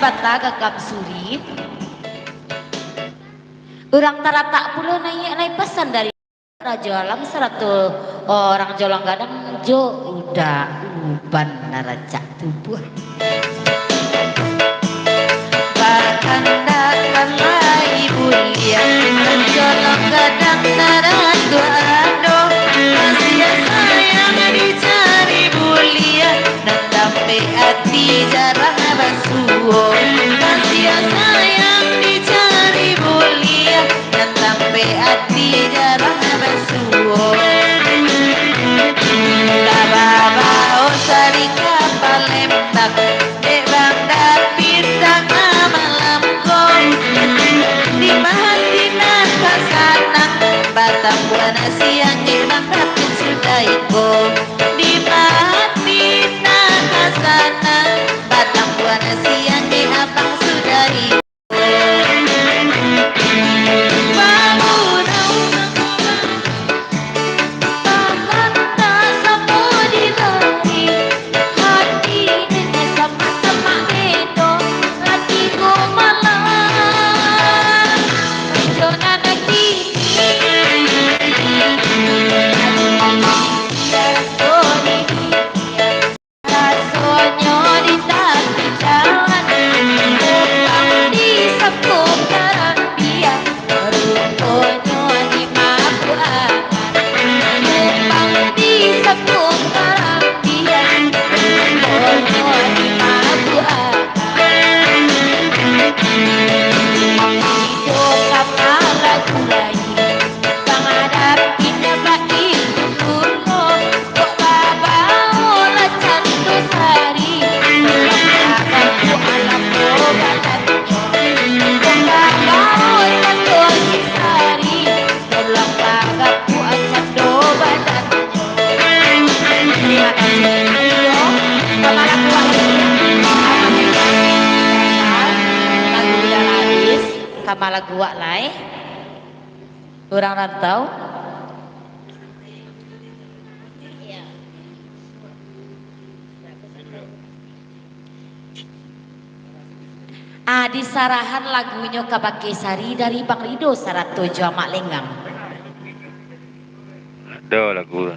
bata gagam suri. Orang tarata pula naik pesan dari Raja Alam 100 orang Jolang Gadang jo udah uban naraca tubuh. Bakandakanlah ibu liat Jolang Gadang naratu ado masih sayang dicari bulia dan sampai hati jarang basuh masih sayang dicari bulia dan sampai hati jarang basuh lababa osari kapal lemtak dek bandar bintang malam kong di mahatina kasanang batang buana siang dek bandar sudah ikut di mahatina kasanang batang buana siang dek abang sudah ikut kamala gua lai orang rantau disarahan lagunya Kabake Sari dari Bang Rido Sarato Jamak Lenggang ada lagu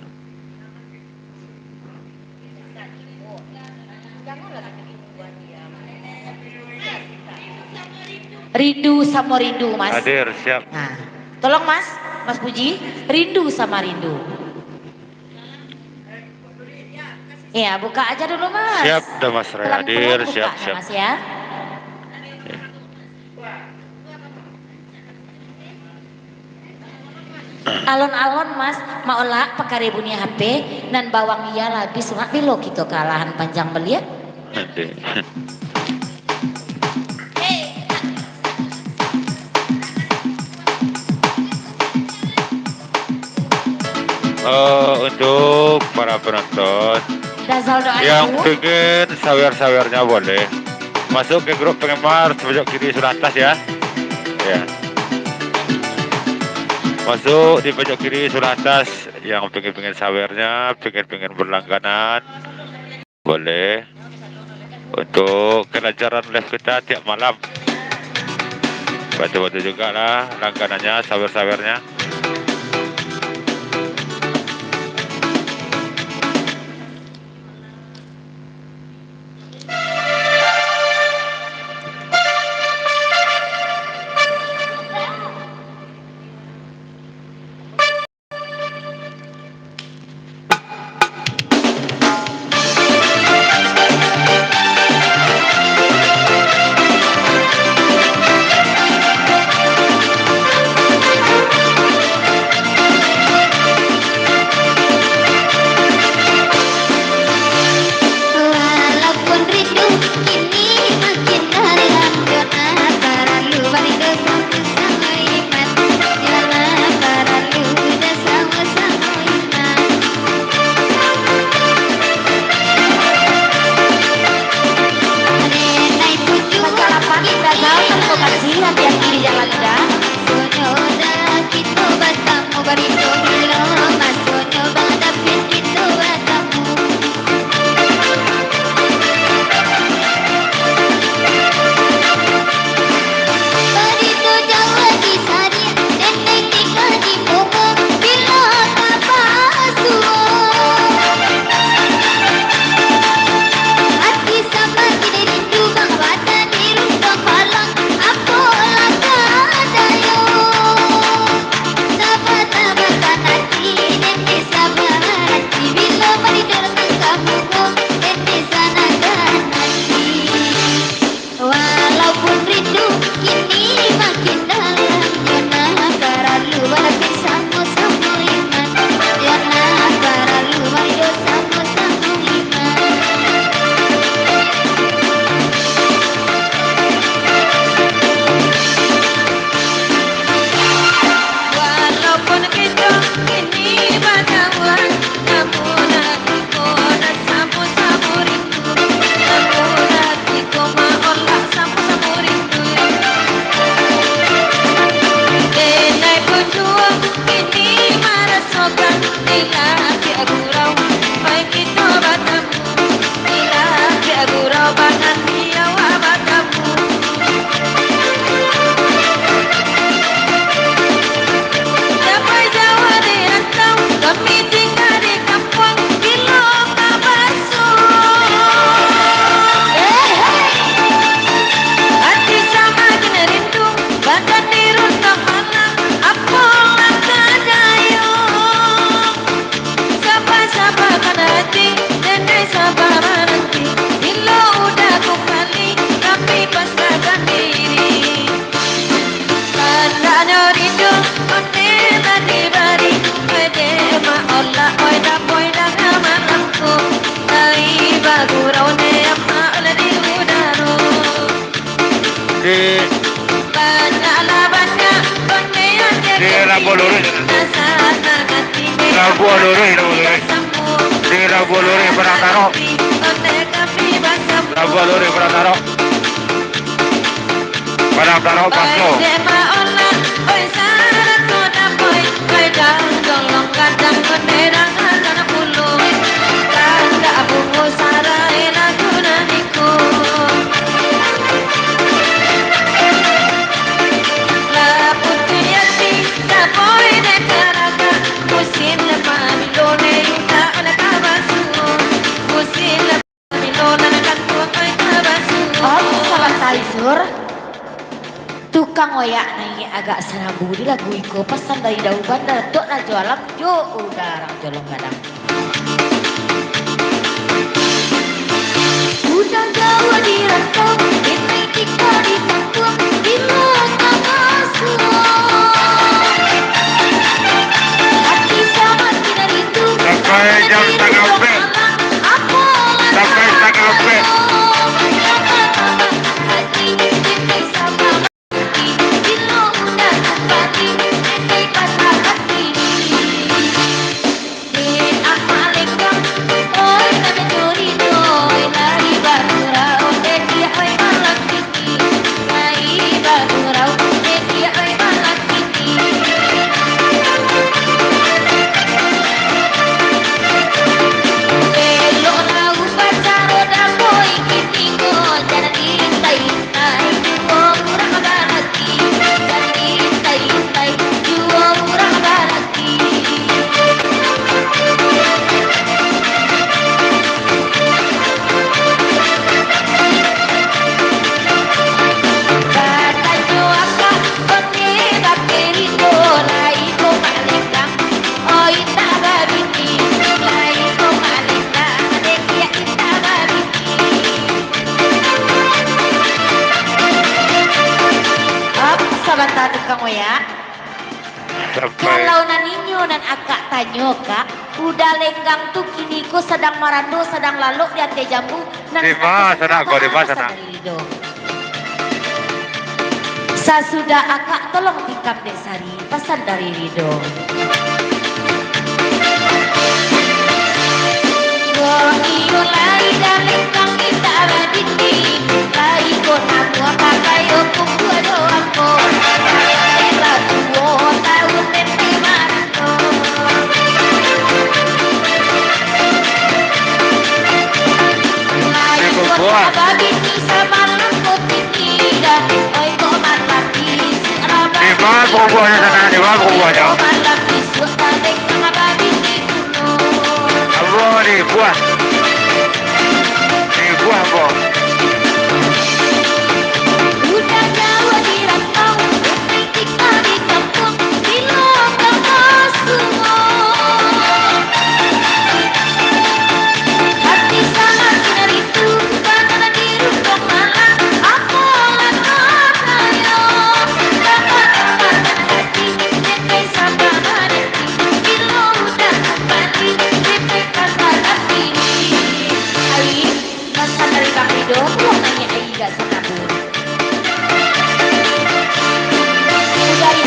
Rindu sama Rindu mas hadir siap nah, tolong mas Puji Rindu sama Rindu ya buka aja dulu mas siap dah mas Ray hadir siap mas ya alon-alon mas maulah pekari bunia HP dan bawang iya lagi sunat bilo gitu kalahan panjang belia untuk para penonton yang pengen sawer-sawernya boleh masuk ke grup penggemar pojok kiri sebelah atas ya masuk di pojok kiri sebelah atas yang pengen sawernya pengen berlangganan boleh untuk kelancaran live kita tiap malam bantu-bantu juga lah langganannya sawer-sawernya. Rabu lurus. Rabu lurus, Rabu lurus. Di Rabu lurus Perantaro. Rabu lurus Perantaro. Perantaro Pasco. Tukang oyak naik agak serabu di lagu iko pesan dari Daun Bandar tok na jualan jo udah orang jolong gadang udah jauh di rantau di tika di kampung di lokal semua hati sama tidak itu Sampai jam setengah empat. Sampai setengah empat. Kalau naninyo nan akak tanyo kak, udah lenggang tuh kini ko sedang marando, sedang lalu di ante jambu. Di mana sana kau di mana sana? Sasudah akak tolong tikam dek sari, pesan dari Rido. Iyo lai dan lenggang kita badini, lai ko namu akak kayo kuku ado ako. Di mana bubuhnya sana? Di mana bubuhnya? Abu di buah. Di buah bu. Udah jauh di rantau, tika di kampung, di lokal semua. Hati sangat sinar itu, karena di rukun malam, aku langkah kayo. Dapat hati, dekai sama nanti, bila udah kembali, dekai kata hati. Ai, pesan dari Bang Rido, tuh nanya Ai gak senabur.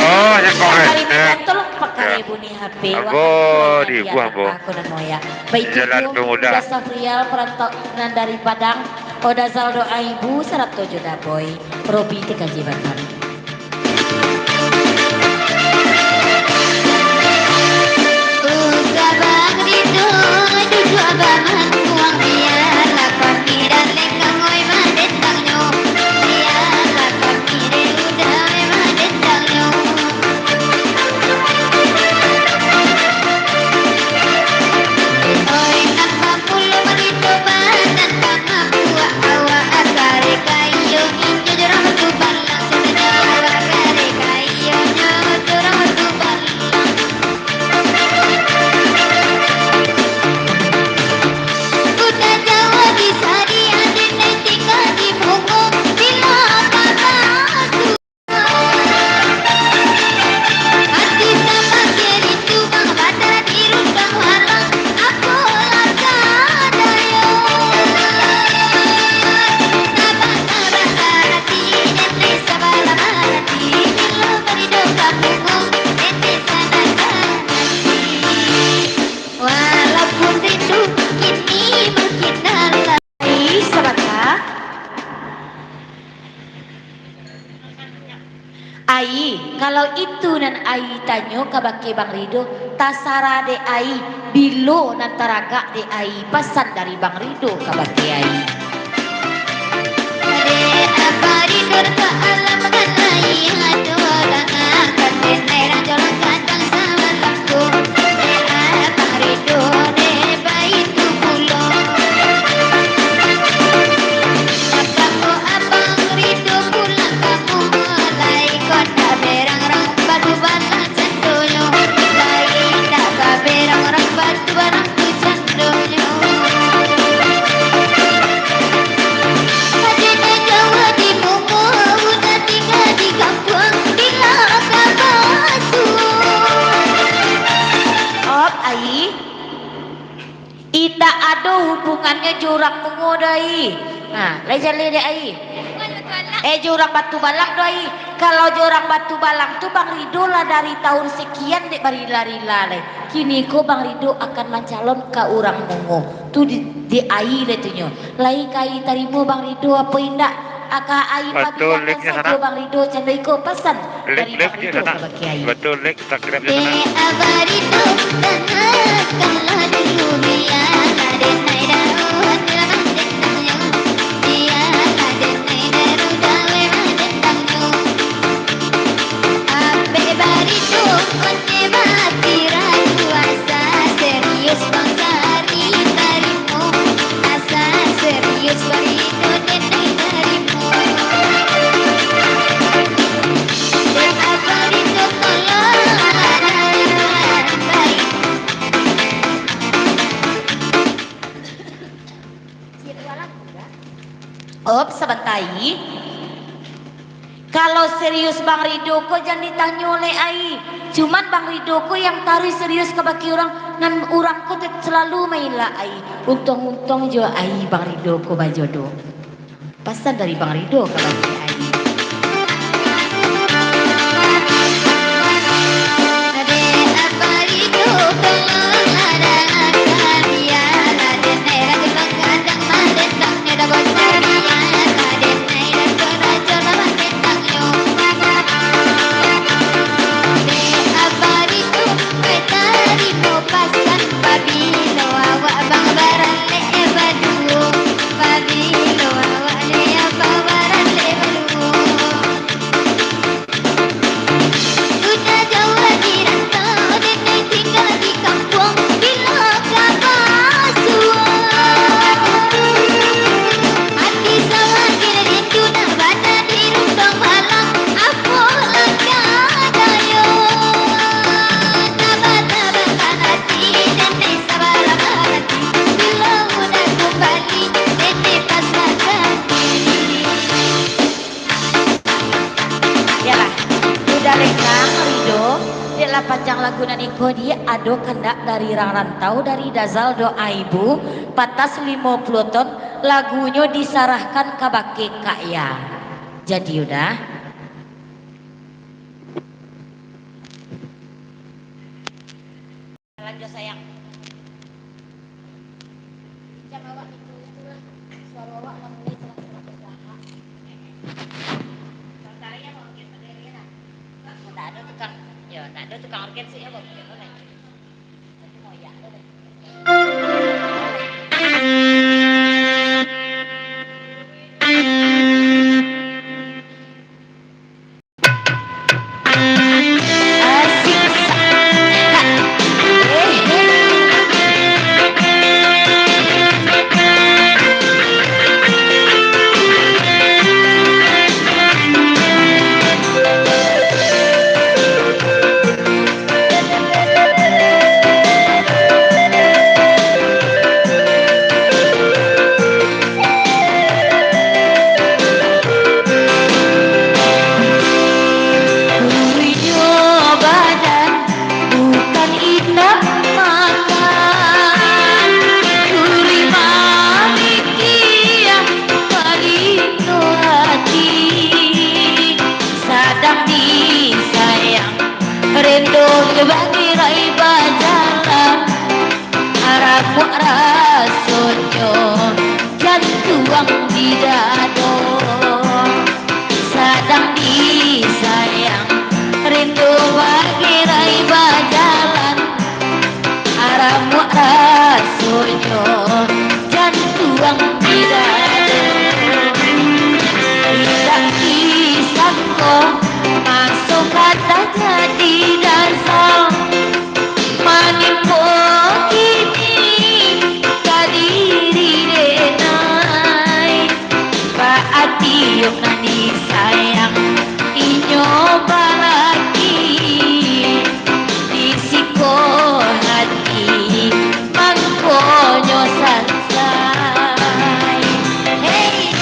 Oh, yang korek. Tolong pakai bunyi HP. Abu di buah bu. Baik Jalan itu Pemuda. Uda Safrial perantauan dari Padang. Oda Saldo Aibu 107 Daboy. Robi TKJ Batam. Uga bang Rido, dudu abangan buang biar lakon dan lengkang oi madetang nyo. Biar lakon mire udah oi madetang nyo. Oi napa pulo marito badan kama buah awa akare kayo injo jorang tu balang sudah awa akare kayo nyo jorang tu balang. kalau itu nan ai tanyo kabake Bang Rido, tasara de ai bilo nan taraga de ai pesan dari Bang Rido kabake ai. Ade apa Rido ta alam kanai hado rangan katen nerang jolang kandang sama lampu. Apa Rido de baitu pulo. Apa abang Rido pulang kampung mulai kota berang rang batu balang cendolyo. Mulai dak berang rang batu balang tu cendolyo. Adina Jawa di Momo udah tinggal di kampung di Lakabasu. Op ai ita ada hubungannya jurang mengodai. Nah, lejan lede ai. Jurang batu balang doi. Kalau jurang batu balang tuh Bang Rido lah dari tahun sekian dek barila-rila le. Kini ko Bang Rido akan mencalon ke orang Mongo. Tuh di ai le tunyo. Lai kai tarimo Bang Rido apa indak? Aka ai Betul, pagi linknya akan sana. saja Bang Rido candai ko pesan dari Link Bang di Rido sana. ke Kiai. Betul, link kita kirim di De sana. abarido tanah kalah dulu dia kaden nai daun dalam dendangnya. Dia kaden nai daun dalam dendangnya. Abe barido onde batiran kuasa serius bang dari tarimu. Asa serius barido denai tarimu. De abarido tolongan baik. Op sebentar. Kalau serius Bang Rido ko jangan ditanya oleh ai. Cuman Bang Rido ko yang taruh serius ke baki orang nan orang ko selalu main lah ai. Untung-untung jo ai Bang Rido ko bajodo. Pesan dari Bang Rido ke baki ai. Ade abarido tolongan dia kaden nai rajang kadang madendang neda bocah dia kaden nai rajang madendang yo. De abarido petarimo pasan babilo awak bang baran le badu babilo awak le apa baran le badu. Udah Jawa di rantau denai tinggal di kampung di Lakabasu. Hati sawah kira rindu nak bada di rumpang malang apa lakadayo. Tabat-tabatan hati denai sabar hati bila udah kembali denai pasrahkan diri. Yalah, udah lekang Rido. Dia lah panjang lagu naniko dia ado kendak dari rang rantau dari Dazal doa ibu patas 50 ton lagunya disarahkan ke baki Kak Ya. Jadi udah. Lanjut sayang. Jam awak itu suara awak mulai serah-serah berjahat. Caranya mau organ sendiri lah. Tak ada tukang, ya tak ada tukang organ sih ya mau bikin apa? Tapi mau ya ada deh. Asik. Rindu bagi rai bajalan haramu rasunyo jantuang di dado sadang disayang sayo jantuang di dado tidak disangko masuk kata jadi dasar manimpo kini kadiri denai baati yung nani sayang inyo baraki disiko hati mangkonyo sansay hey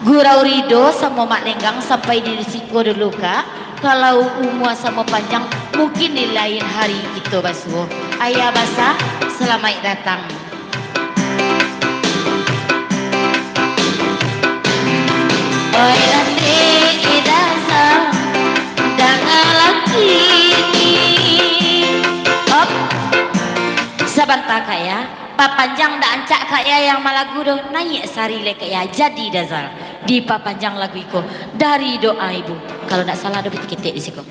Gurau Rido sama Mak Lenggang sampai di risiko dulu kak. Kalau umur sama panjang mungkin di lain hari gitu basuh. Ayah basah selamat datang. Oi nanti idasa dengan lagi op sebentar kak ya. Papanjang dah ancak kak ya yang malagu doh naik sari le kak ya jadi dasar di papanjang lagu iko dari doa ibu kalau tak salah ada betik-betik di situ.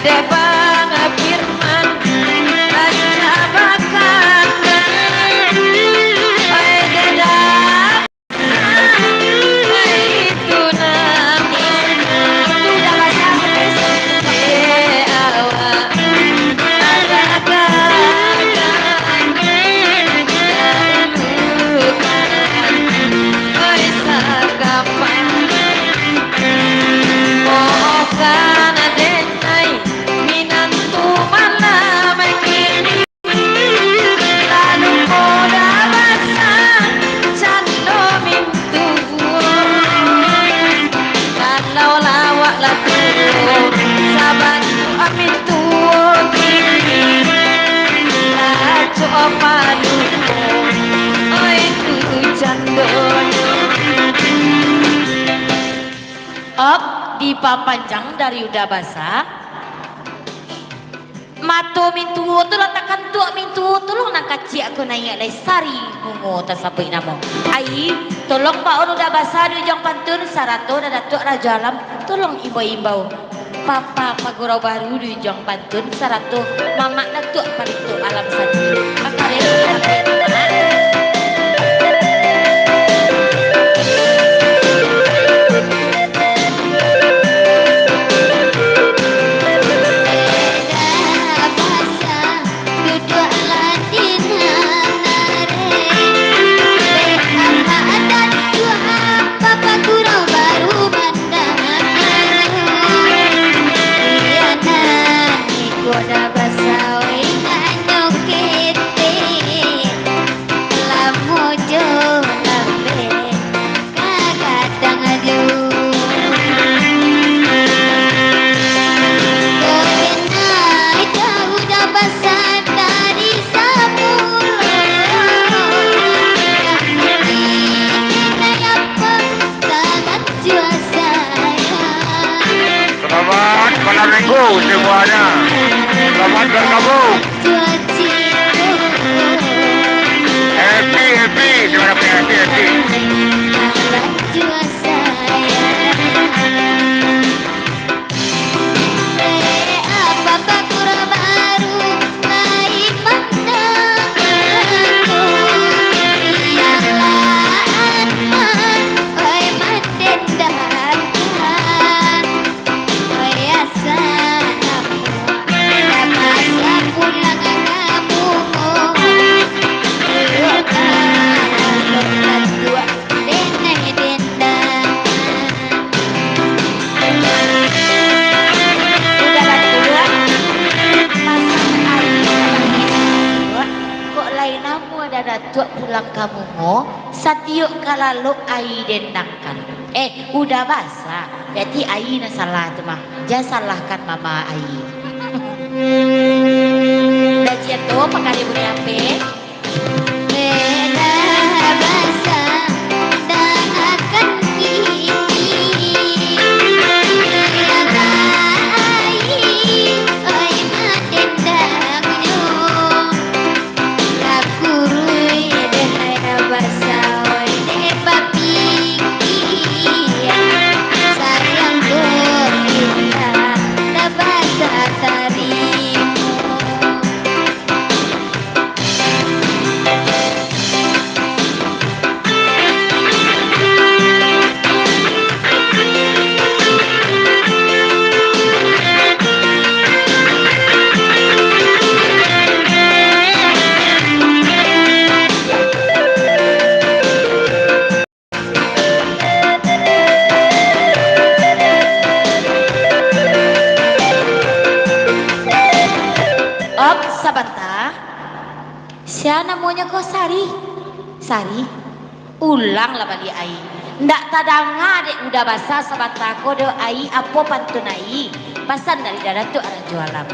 debang firman raja bakal oi dedak itu namanya itu udah bahasa awak oi sagapan Mohon adenai minantu malam kini lalu koda basa cando mintu kalau lawak latu saban amin tu lacu opalu oi tu candono op di papanjang dari udah basah mato mintu tu letakkan tu mintu tolong nak kaci aku nanya lai sari bungo tasapai namo ai tolong pak udah basah di ujung pantun sarato dan datuk raja alam tolong imbau-imbau papa pagurau baru di ujung pantun sarato mama datuk paritu alam sadi makare Selamat malam minggu semuanya. Selamat bergabung. Happy, gimana punya happy. Datuk pulang kamu mo satiuk kalaluk ai dendangkan udah basah berarti ai na salah tu mah jangan salahkan mama ai dah jatuh pakali beri ape Sabanta, siapa namanya kau Sari, ulang lah balik ai. Ndak tadanga dek udah basah sabanta kau do ai apa pantun ai, pasan dari darat tu arah jualan.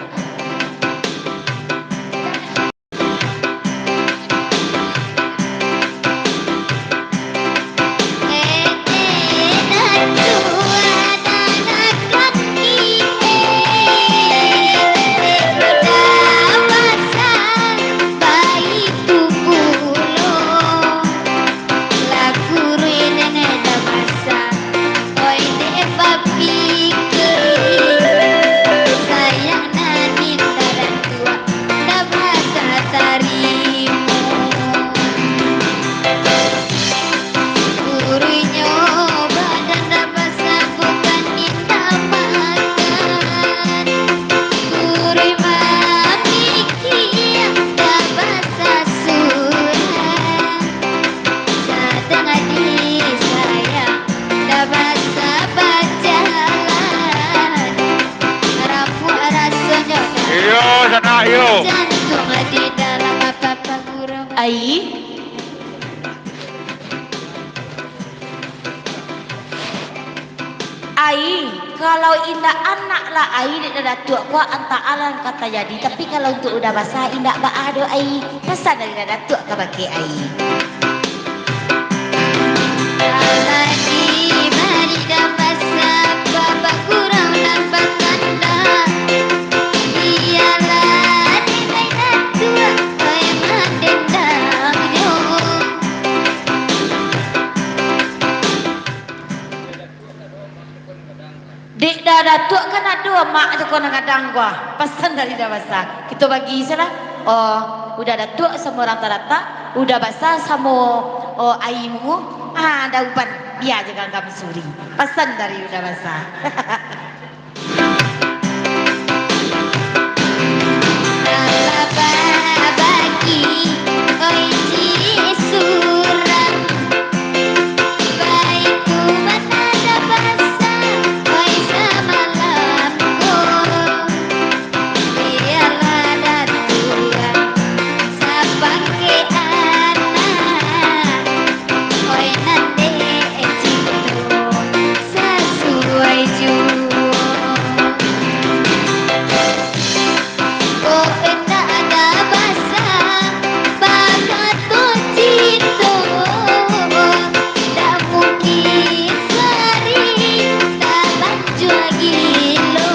Sayang sana yuk. Jantung di dalam apa gurau. Ai, ai, kalau indah anak lah ai dia dah tua kuat anta alan kata jadi. Tapi kalau untuk udah basah indah baado ai. Pesan dari dah tua ke bagi ai. Aladi mari dapat apa gurau dan batanda. Ialah nilai natua kaya mandendang yo. Dek dah datuk kan ada mak tu kau nak kadang gua. Pesan dari dah basah. Kita bagi salah. Oh, udah datuk sama orang rata, udah basah sama oh aimu. Ah, dah upan dia jangan kamu suri. Pesan dari udah basah. Apa bagi oi ciri suram. Baikku menada basah oi semalamku. Biarlah datua sapake anak. Oi nande cinta sesuai jua. Oh endak ada basah bakat cinta. Tak mungkin sehari tak baju gilo.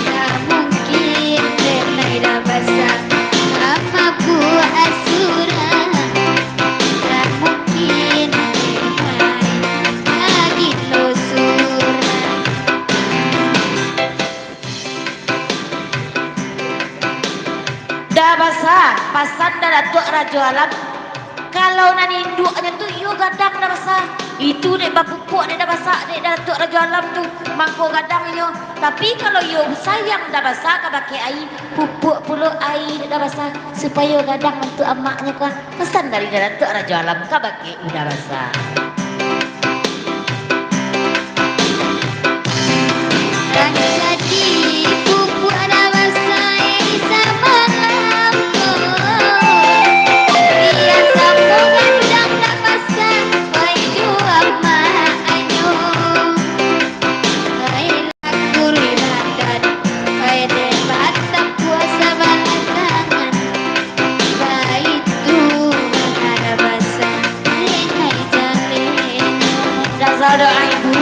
Tak mungkin renai dah basah amaku asura. Tak mungkin renai lagi lo surah. Dah basah, pasan dah datuk raja alam. Kalau nak induknya tu, yo gadang dah basah. Itu dek bapupuk dia dah basah, dek dah datuk raja alam tu. Mangko gadang yo. Tapi kalau yo sayang dah basah, kau pakai air, pupuk puluh air dah basah. Supaya gadang untuk amaknya kau. Pesan dari dah datuk raja alam, kau pakai udah basah. Rang jadi pupuk ada basah semalamku. Dia sambung gandang dah basah oi jua mak anyo. Oi lakur ladan oi debat tak kuasa balangan. Baik tu ada basah renai jaleno. Dazal doa ibu,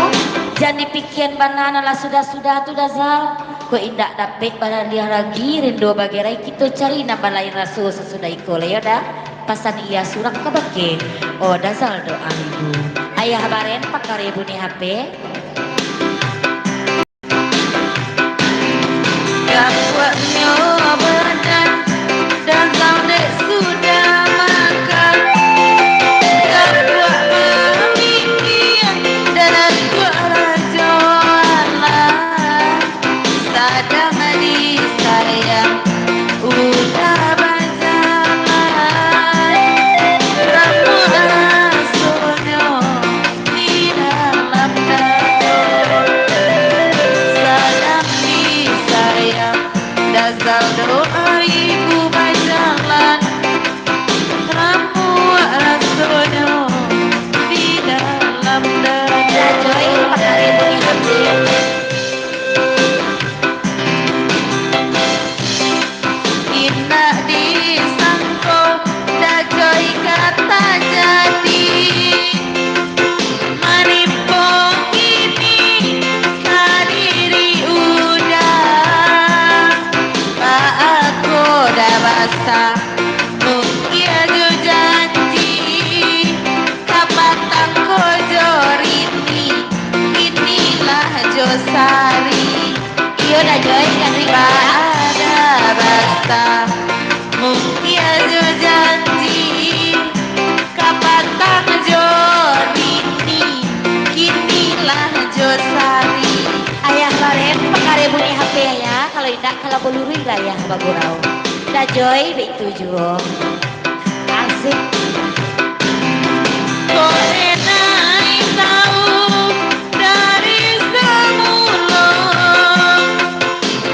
jangan dipikirin banana lah sudah tu Dazal. Kau indak dapet badan dia lagi rindu bagi rai kita cari nama lain rasul sesudah iko lah ya dah. Pasan ia surak ke bake. Oh Dazal doa ibu. Ayah baren pakar ibu ni HP. Gapaknya badan Dazal dek sudah makan. Gapak memikir dan tua raja alam. Sadang di sayang udah berjalan. Ramu rasulnya di dalam dapur. Sadang di sayang Dazal doa ibu berjalan. Ramu rasulnya di dalam dada joy pakai ibu ni hati. Indah disangko dah joy kata jadi. Manipong ini kadiri udah. Pak aku dah basah mungkin aja janji. Kapatang kojo rini inilah josari. Iyo dah joy kan riba ada basah mungkin aja janji. Kapatang jorini kinilah josari. Ayah baren pakare bunyi HP ya. Kalau tidak kalau peluru lah ya bagurau. Dah joy begitu juga. Asik. Kau enai tahu dari semula.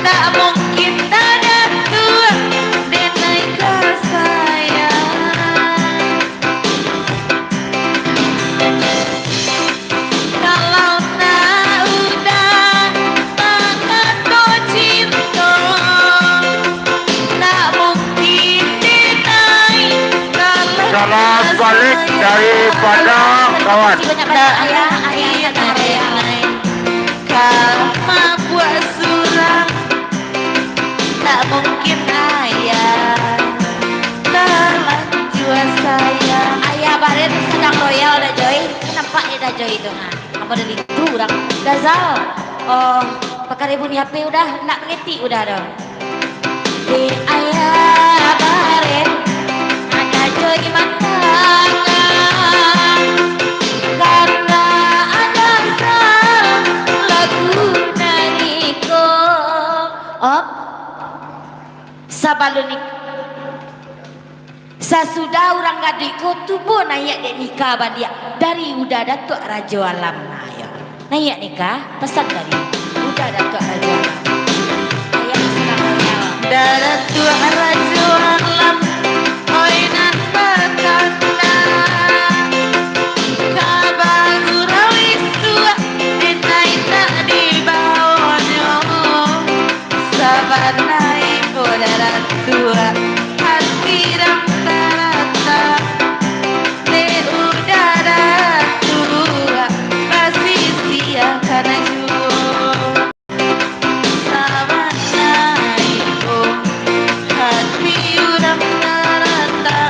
Tak mungkin tak kawan. Kasih banyak-banyak ayah Tante Royal. Kama buat surang tak mungkin ayah kalah jua saya. Ayah Baren sedang royal dah Joy. Nampak ya dah Joy itu kamu dah itu orang Gazal. Oh, pakai ribu ni HP udah nak ngetik udah dah. Di ayah Baren ada Joy mantangan karena ada lagu nariko. Op, sabalunik. Sasudah orang gadiko tubuh naik dek nikah bandia dari udah datuk Raja Alam naik. Naik nikah pesan dari udah datuk Raja Alam. Ayah sedang royal. Darat tua raja alam oi nak bakanda kabaru rawis tua dinai tak dibawanya sabanai bodarat tua hati rata-rata de udara tua pasti sia karena juga sabanai hati urang rata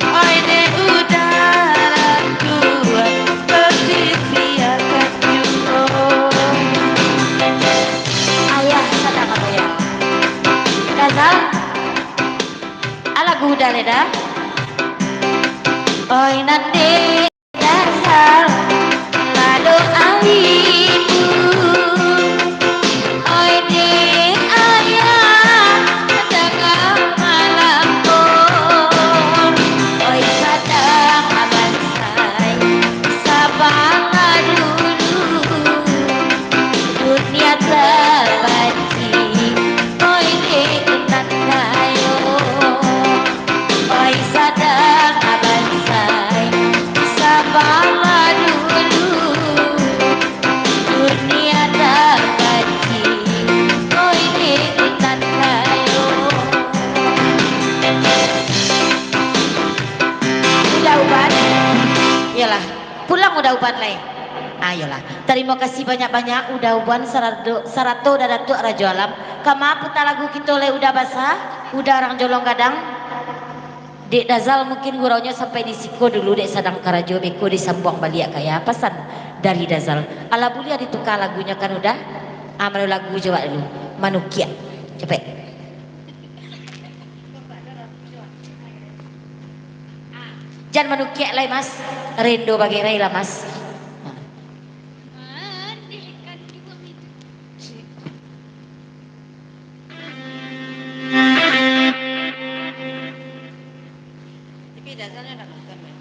oi de udara tua pasti sia juga. Ayah sedang royal. Gazal. Lagu udah leda. Oi nanti dasar lalu aibu. Oi di ayah tengah malam pun. Oi sadang abansai sabar dulu. Dunia terbenci. Oi di tanayo. Oi sadang abansai sabar dulu. Dunia terbenci. Oi di tanayo. Udah uban? Yalah, pulang udah uban lain. Ayolah, terima kasih banyak-banyak udah uban sarato dan datuk Raja Alam. Kama putar lagu kita le udah basah, udah orang jolong gadang. Dek Dazal mungkin guraunya sampai di siko dulu dek sadang karajo beko disambuang balik kaya pesan dari Dazal. Ala bulia ditukar lagunya kan udah. Amal lagu coba dulu. Manukia. Cepet. Jangan manukia lah mas. Rendo bagi Rai lah mas. Tapi Dazalnya nak nonton ya.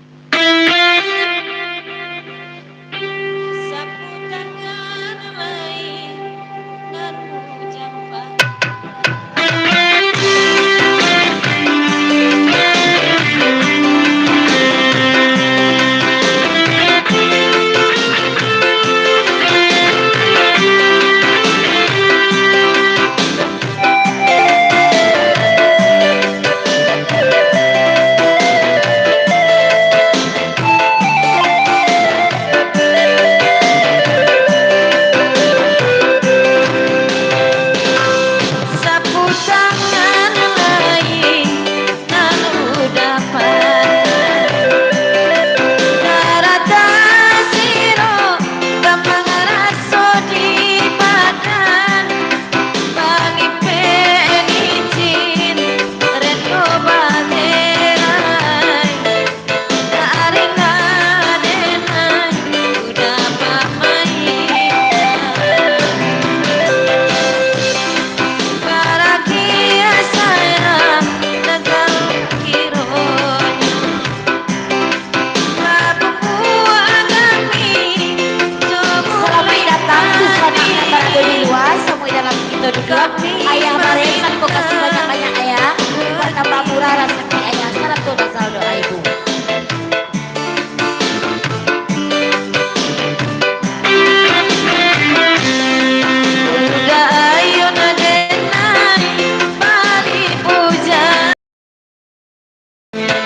Sapu tangan lain ngaru jamban. Sapu tangan lain ngaru dapat karata siro gampang raso di badan bagi penicin reno baterai taring adenai udah pamaikan bahagia saya dengan kironya Papua kami Selamat datang di sana antara di luar, semua dalam kita juga. Ayah Baren, terima kasih banyak-banyak ayah. Karena Pak Murah rezeki ayah. Salam tuh Dazal doa ibu. udah ayo nadenai bali puja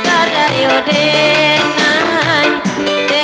ada yo denai de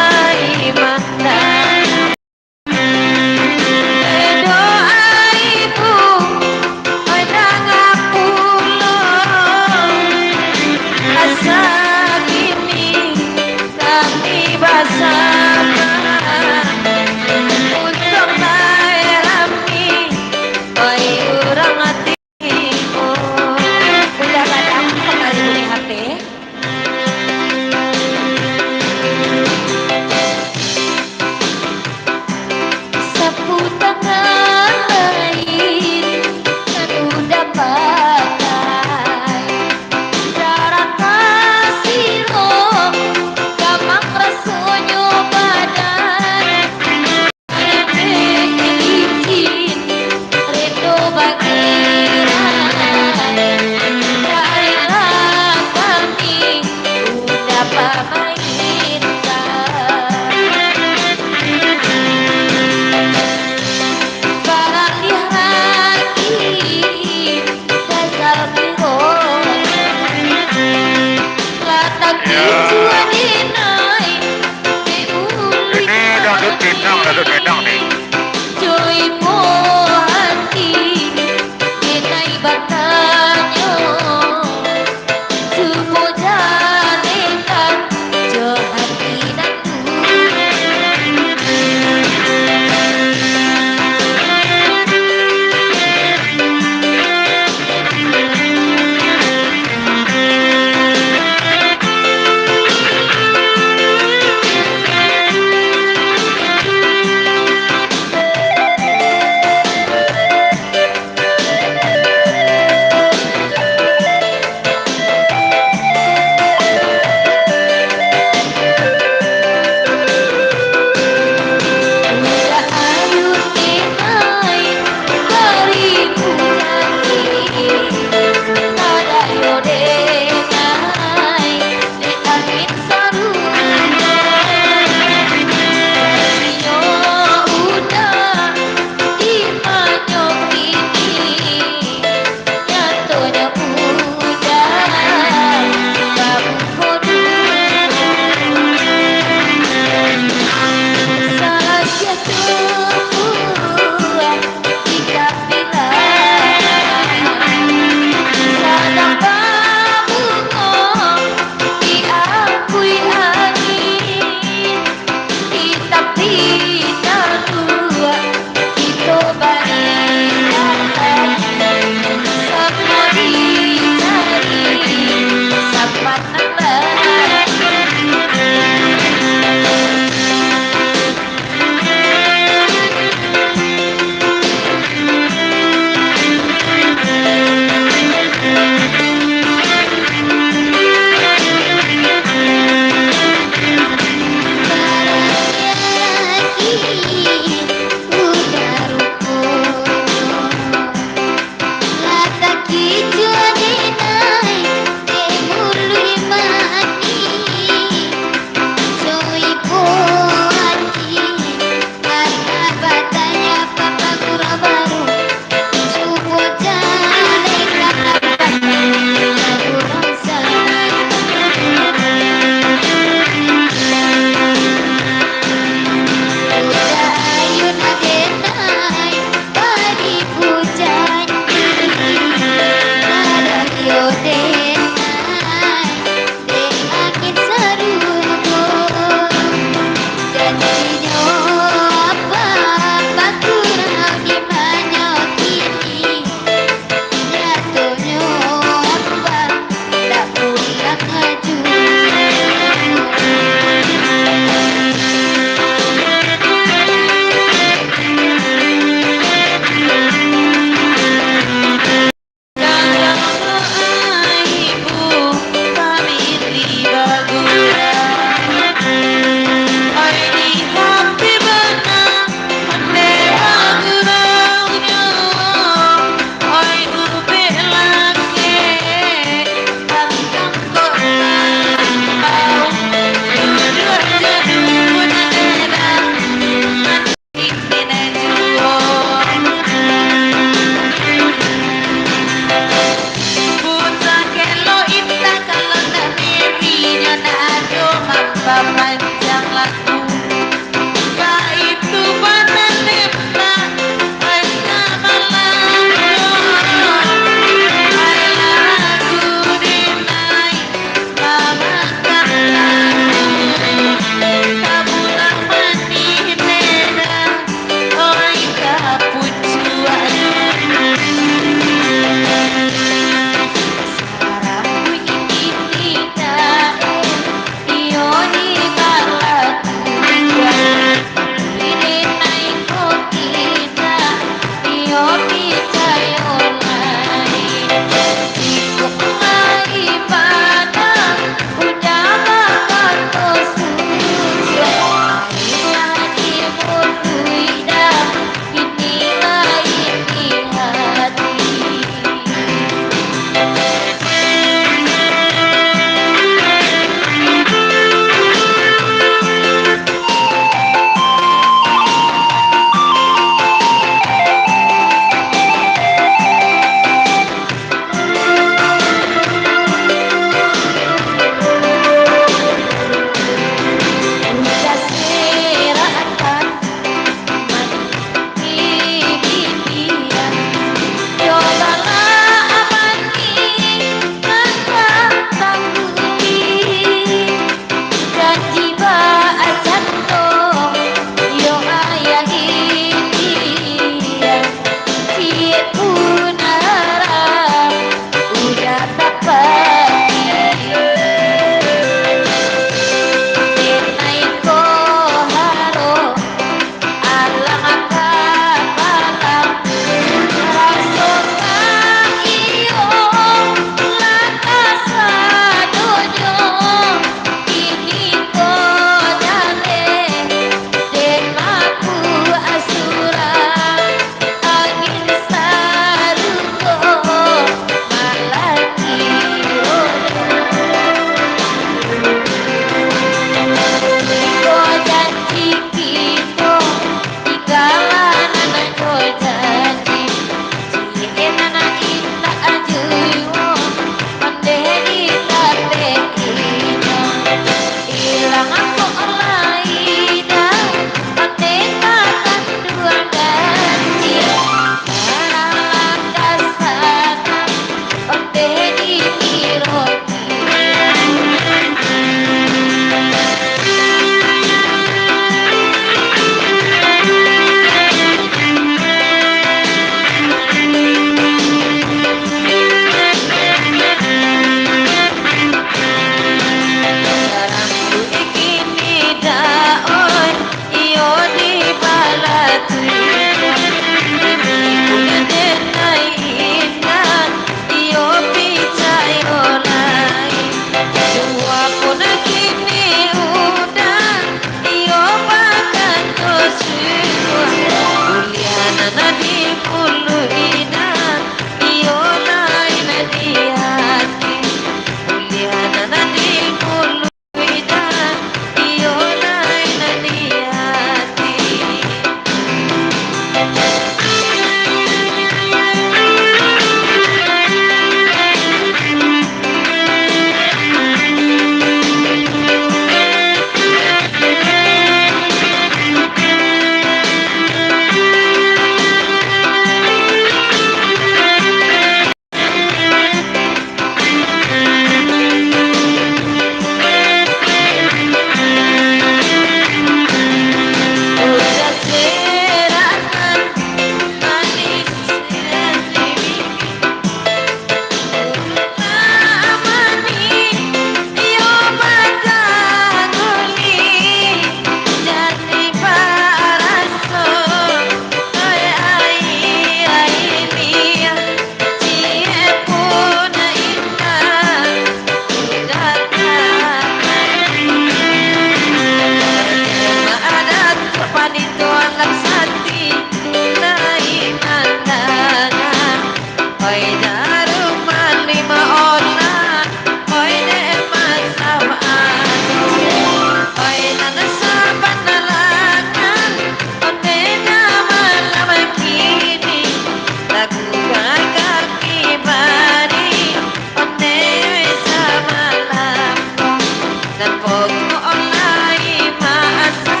dan pokok online maasa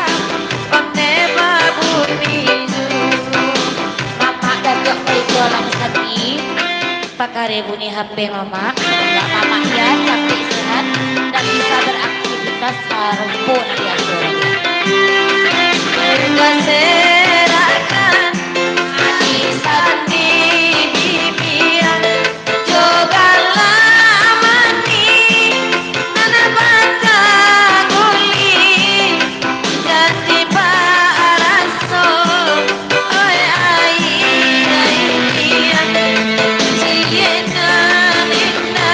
onde babuni Mama datuk itu lang sakit pakare bunyi HP mama enggak mama ya capek sehat dan bisa beraktivitas harumpu nanti atur berserakan hati sandi bibian jogalah mani nana bata guli jati paraso oi ai ai ciena linda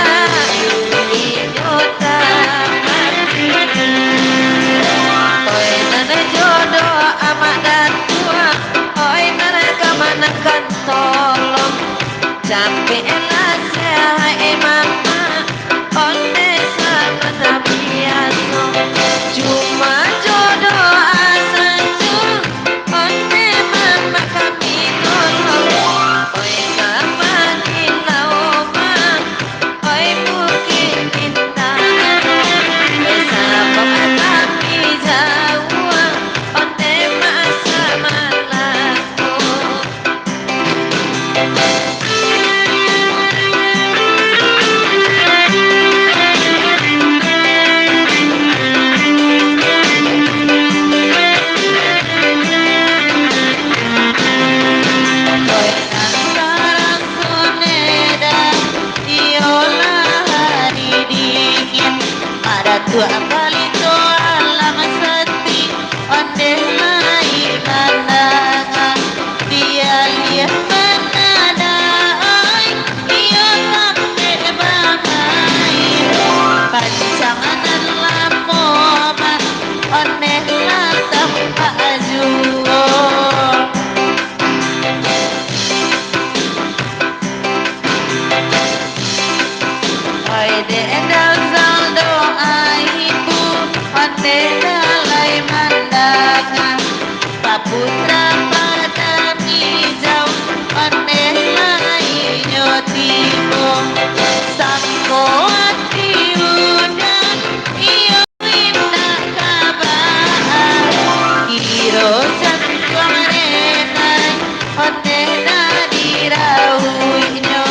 inyota mati oi nana jodoh amat dan tua oi nana kamanakan tolong capek lah saya mama onde sama nabiaso cuma jodoh asal onde mama kami tolong oi kamanin laoma oi mungkin intan oi sama kami jauh onde masa malaku sekarang soneda diolah hari dingin ada tua kali alam sepi onde lai landangan dia lihat penada ai dia sampai bangai pancangan lamoma onde latah pak ajuo oi dendal saldo ibu onde dalai mandangan paputra pada mijau onde lai nyotibo sangko ati udan iyo indah kabar kiro jantung renai onde dari rauinyo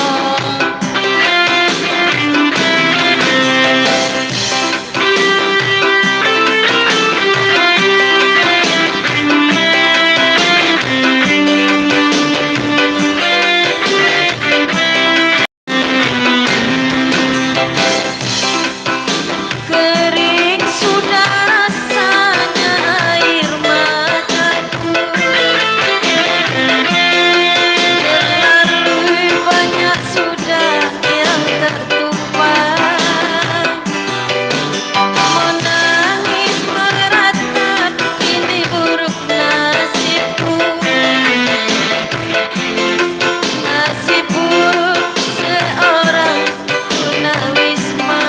kering sudah rasanya air mataku terlalu banyak sudah yang tertumpah menangis meratap ini buruk nasibku nasib buruk seorang tunawisma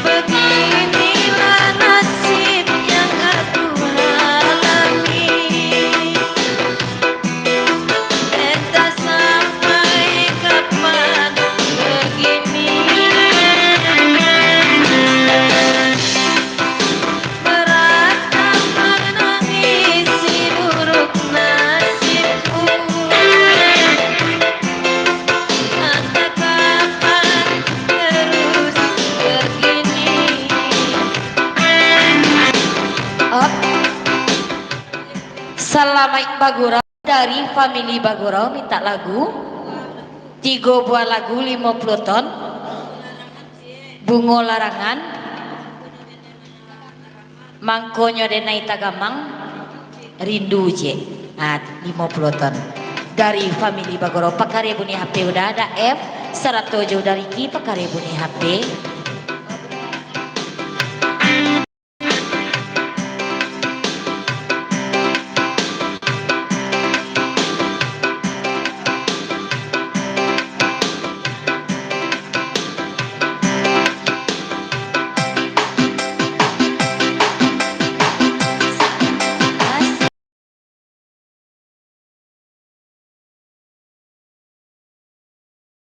beginilah nasib yang aku alami entah sampai kapan begini meratap menangisi buruk nasibku entah kapan terus begini Up. Selamat Bagurau dari family Bagurau minta lagu 3 buah lagu 50 ton bungo larangan mangkonyo denai tagamang rindu je 50 ton dari family Bagurau pakare bunyi HP udah ada F 100 jauh dari Ki pakare bunyi HP